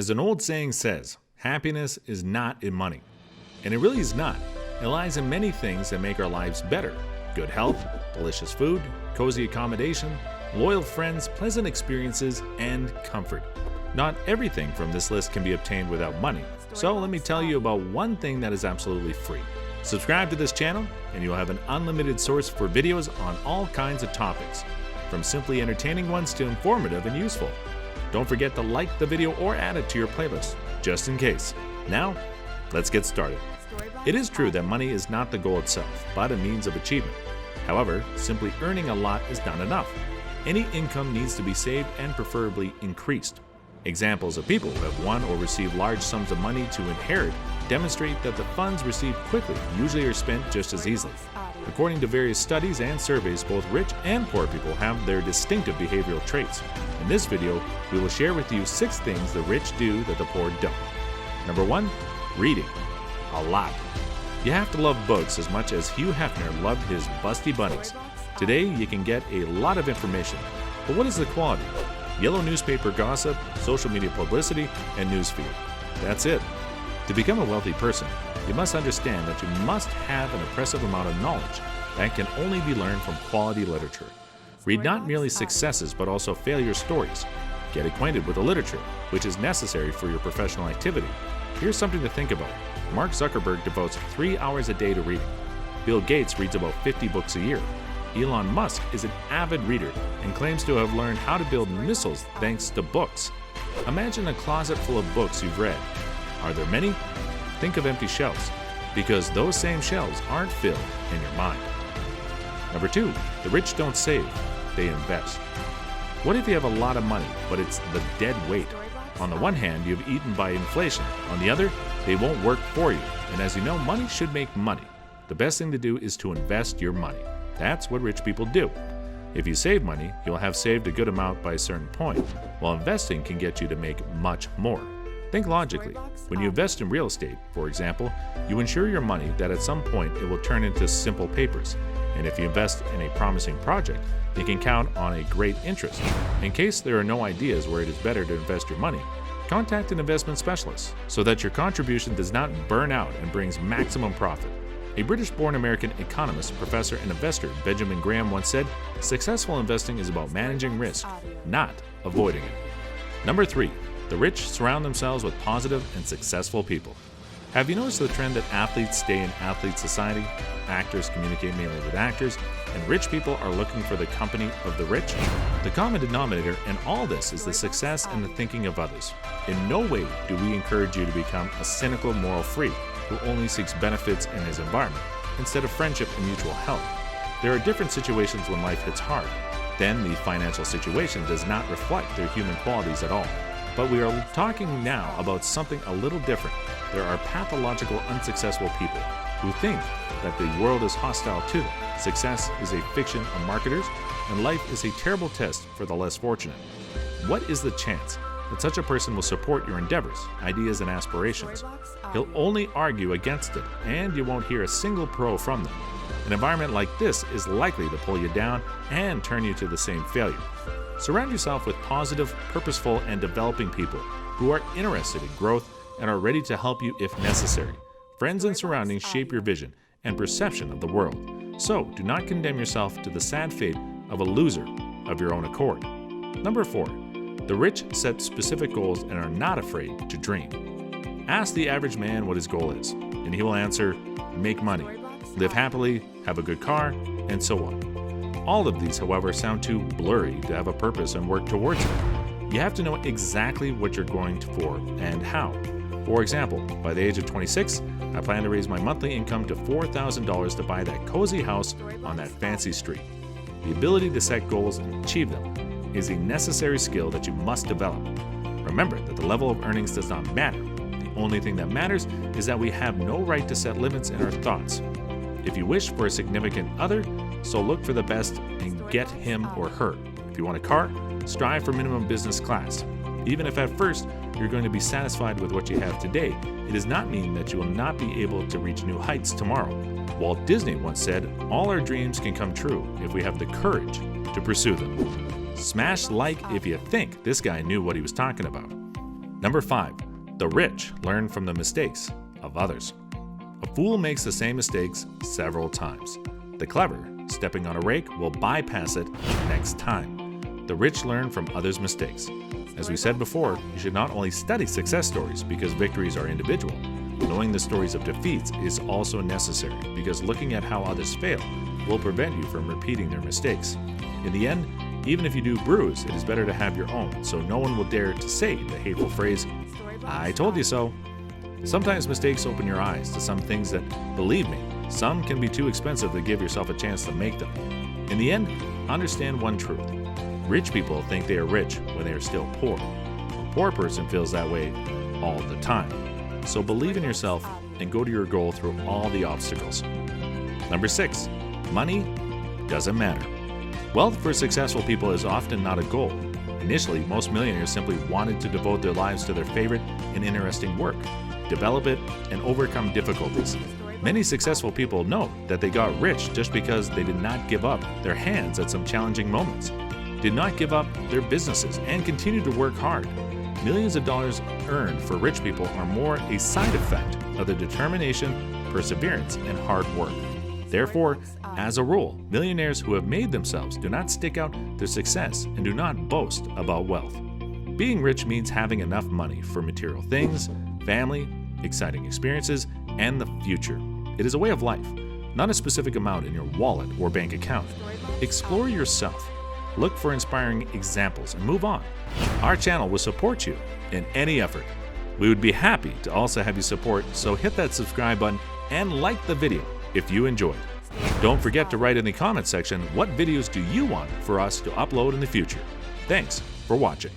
As an old saying says, happiness is not in money. And it really is not. It lies in many things that make our lives better. Good health, delicious food, cozy accommodation, loyal friends, pleasant experiences, and comfort. Not everything from this list can be obtained without money. So let me tell you about one thing that is absolutely free. Subscribe to this channel and you'll have an unlimited source for videos on all kinds of topics, from simply entertaining ones to informative and useful. Don't forget to like the video or add it to your playlist, just in case. Now, let's get started. It is true that money is not the goal itself, but a means of achievement. However, simply earning a lot is not enough. Any income needs to be saved and preferably increased. Examples of people who have won or received large sums of money to inherit demonstrate that the funds received quickly usually are spent just as easily. According to various studies and surveys, both rich and poor people have their distinctive behavioral traits. In this video, we will share with you 6 things the rich do that the poor don't. Number 1, reading. A lot. You have to love books as much as Hugh Hefner loved his busty bunnies. Today, you can get a lot of information, but what is the quality? Yellow newspaper gossip, social media publicity, and newsfeed. That's it. To become a wealthy person, you must understand that you must have an impressive amount of knowledge that can only be learned from quality literature. Read not merely successes but also failure stories. Get acquainted with the literature, which is necessary for your professional activity. Here's something to think about. Mark Zuckerberg devotes 3 hours a day to reading. Bill Gates reads about 50 books a year. Elon Musk is an avid reader and claims to have learned how to build missiles thanks to books. Imagine a closet full of books you've read. Are there many? Think of empty shelves, because those same shelves aren't filled in your mind. Number 2, the rich don't save, they invest. What if you have a lot of money, but it's the dead weight? On the one hand, you've eaten by inflation. On the other, they won't work for you. And as you know, money should make money. The best thing to do is to invest your money. That's what rich people do. If you save money, you'll have saved a good amount by a certain point, while investing can get you to make much more. Think logically. When you invest in real estate, for example, you insure your money that at some point it will turn into simple papers. And if you invest in a promising project, you can count on a great interest. In case there are no ideas where it is better to invest your money, contact an investment specialist so that your contribution does not burn out and brings maximum profit. A British-born American economist, professor, and investor, Benjamin Graham, once said, "Successful investing is about managing risk, not avoiding it." Number 3, the rich surround themselves with positive and successful people. Have you noticed the trend that athletes stay in athlete society, actors communicate mainly with actors, and rich people are looking for the company of the rich? The common denominator in all this is the success and the thinking of others. In no way do we encourage you to become a cynical moral freak who only seeks benefits in his environment, instead of friendship and mutual help. There are different situations when life hits hard. Then the financial situation does not reflect their human qualities at all. But we are talking now about something a little different. There are pathological, unsuccessful people who think that the world is hostile to them. Success is a fiction of marketers, and life is a terrible test for the less fortunate. What is the chance that such a person will support your endeavors, ideas, and aspirations? He'll only argue against it, and you won't hear a single pro from them. An environment like this is likely to pull you down and turn you to the same failure. Surround yourself with positive, purposeful, and developing people who are interested in growth and are ready to help you if necessary. Friends and surroundings shape your vision and perception of the world. So do not condemn yourself to the sad fate of a loser of your own accord. Number 4, the rich set specific goals and are not afraid to dream. Ask the average man what his goal is, and he will answer, make money, live happily, have a good car, and so on. All of these, however, sound too blurry to have a purpose and work towards it. You have to know exactly what you're going for and how. For example, by the age of 26, I plan to raise my monthly income to $4,000 to buy that cozy house on that fancy street. The ability to set goals and achieve them is a necessary skill that you must develop. Remember that the level of earnings does not matter. The only thing that matters is that we have no right to set limits in our thoughts. If you wish for a significant other, so look for the best and get him or her. If you want a car, strive for minimum business class. Even if at first you're going to be satisfied with what you have today, it does not mean that you will not be able to reach new heights tomorrow. Walt Disney once said, "All our dreams can come true if we have the courage to pursue them." Smash like if you think this guy knew what he was talking about. Number 5. The rich learn from the mistakes of others. A fool makes the same mistakes several times. The clever, stepping on a rake, will bypass it next time. The rich learn from others' mistakes. As we said before, you should not only study success stories because victories are individual. Knowing the stories of defeats is also necessary because looking at how others fail will prevent you from repeating their mistakes. In the end, even if you do bruise, it is better to have your own, so no one will dare to say the hateful phrase, "I told you so." Sometimes mistakes open your eyes to some things that, believe me, some can be too expensive to give yourself a chance to make them. In the end, understand one truth. Rich people think they are rich when they are still poor. A poor person feels that way all the time. So believe in yourself and go to your goal through all the obstacles. Number 6. Money doesn't matter. Wealth for successful people is often not a goal. Initially, most millionaires simply wanted to devote their lives to their favorite and interesting work, develop it, and overcome difficulties. Many successful people know that they got rich just because they did not give up their hands at some challenging moments, did not give up their businesses, and continued to work hard. Millions of dollars earned for rich people are more a side effect of their determination, perseverance, and hard work. Therefore, as a rule, millionaires who have made themselves do not stick out their success and do not boast about wealth. Being rich means having enough money for material things, family, exciting experiences, and the future. It is a way of life, not a specific amount in your wallet or bank account. Explore yourself. Look for inspiring examples and move on. Our channel will support you in any effort. We would be happy to also have you support, so hit that subscribe button and like the video if you enjoyed. Don't forget to write in the comment section what videos do you want for us to upload in the future. Thanks for watching.